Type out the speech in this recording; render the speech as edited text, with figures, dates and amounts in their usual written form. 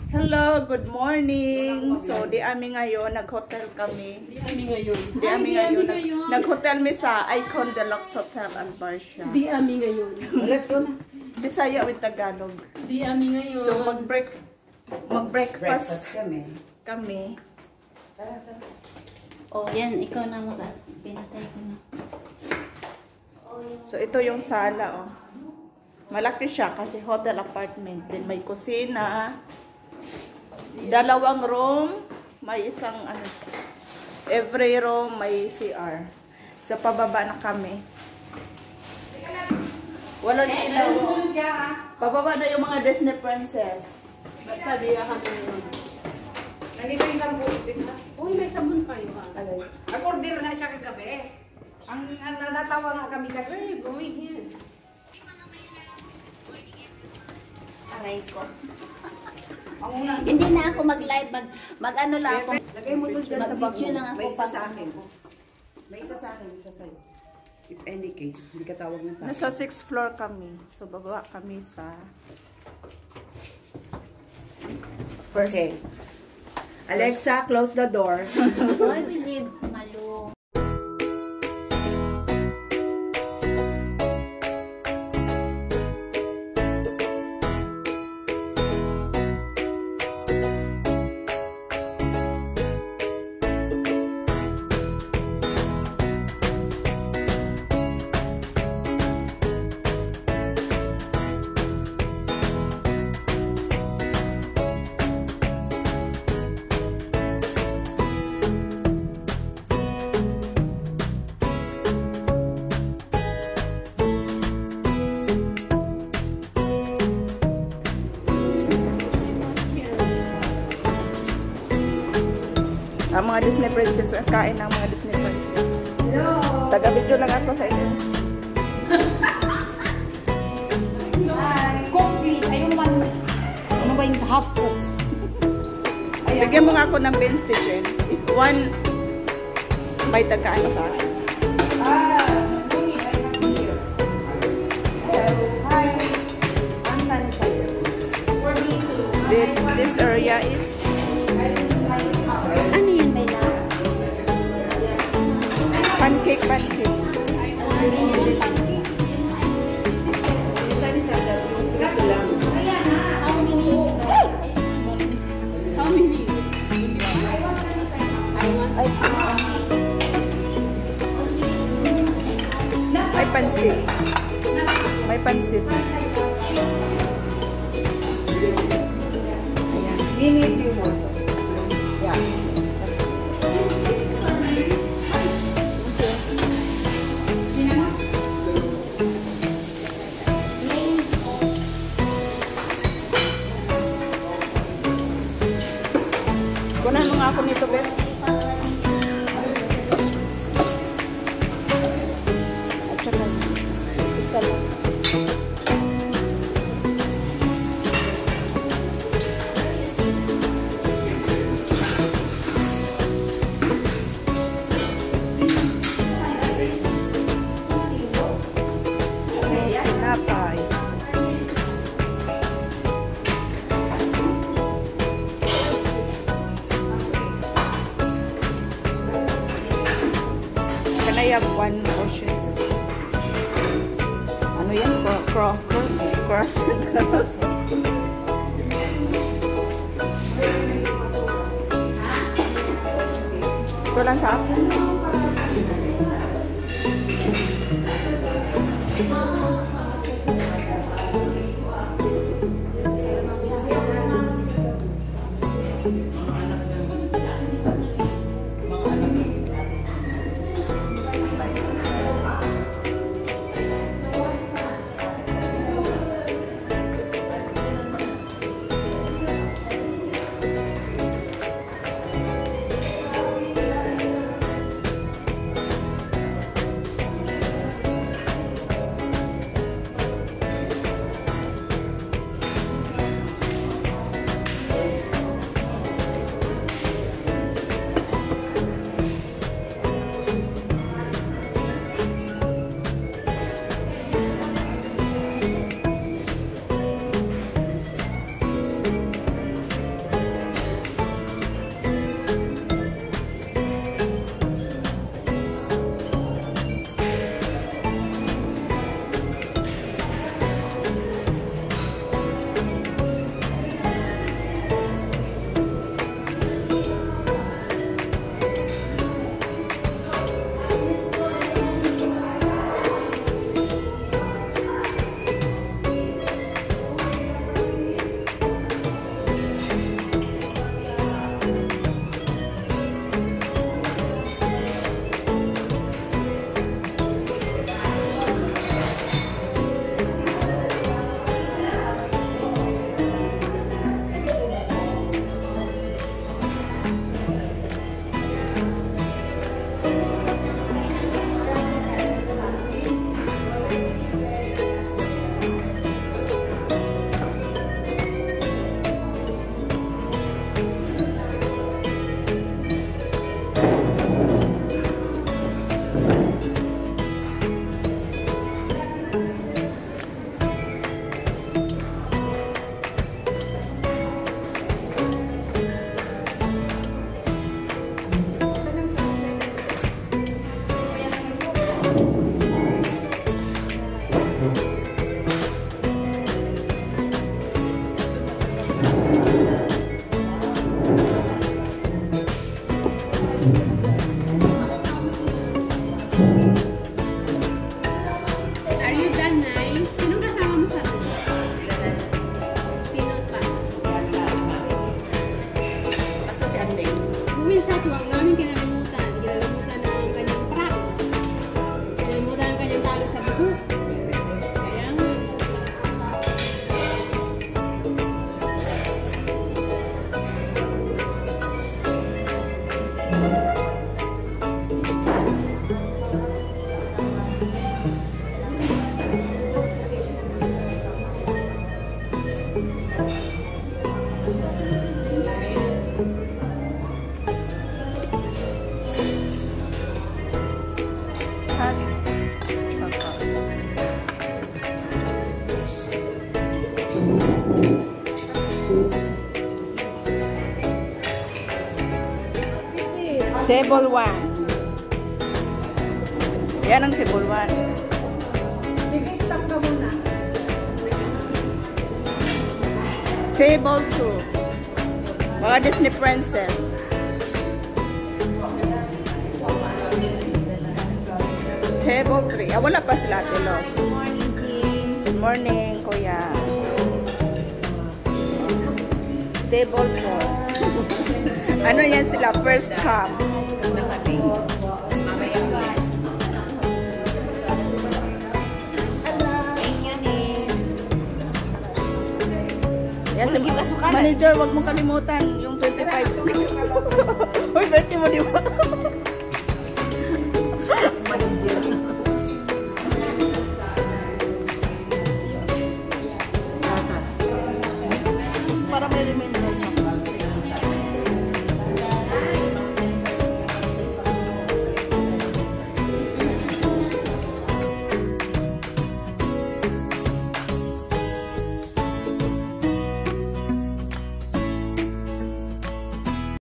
Hello, good morning. So, di ami ngayon, nag-hotel kami. Di ami ngayon. Nag-hotel mi sa Icon Deluxe Hotel Albarcia. Di ami ngayon. Let's go na. Bisaya with Tagalog. Di ami ngayon. So, mag-breakfast kami. Oh, yan. Ikaw na maka. Pinatay ko na. So, ito yung sala, oh. Malaki siya kasi hotel apartment. Then, may kusina. 2 room. May isang, every room may CR. Sa pababa na kami. Wala na ilaw. Pababa na yung mga Disney princess. Basta di kami ngayon. Nandito yung sabon. Uy, may sabon kayo ha. Nag-order na siya kagabi. Ang natawa nga kami kasi. Where are you going here? Aray ko. Ang Hindi na ako mag-live. Mag-ano lang ako. lagay mo doon dyan sa bag Mag-video mo. lang ako May isa pag sa akin. May isa sa akin, isa sa'yo. If any case, hindi ka tawag ng tao. Nasa 6th floor kami. So, bababa kami sa first. Okay. Alexa, close the door. Why we live Malu? Ang mga Disney princess, kain ng mga Disney princess. Hello. Taga-video lang ako sa inyo. Cook please. Ayun man. Ano ba yung half cook? Bigyan mo nga ako ng beans kitchen. Is one may taga-ano sa akin. Muni, I have here. Hi. I'm Sunny. For me too. This area is Ano yan, Bella? pancake. How many? How many? May pansit. May pansit. We need you more. Yeah. Kunan mo nga ako nito, Beth. At saka isa lang. Tinapay. Can I have one portions? Ano yan? Cross. Ito lang sa akin. Table 1. Yan ang table 1. Stop ka muna. Table 2. Mga Disney princess. Table 3. Ah, wala pa sila, Ate Los. Good morning, Jing. Good morning, Kuya. Table 4. Ano yan sila? First come. Yan si manager, wag mo kalimutan yung 25. Uy, birthday mo di ba?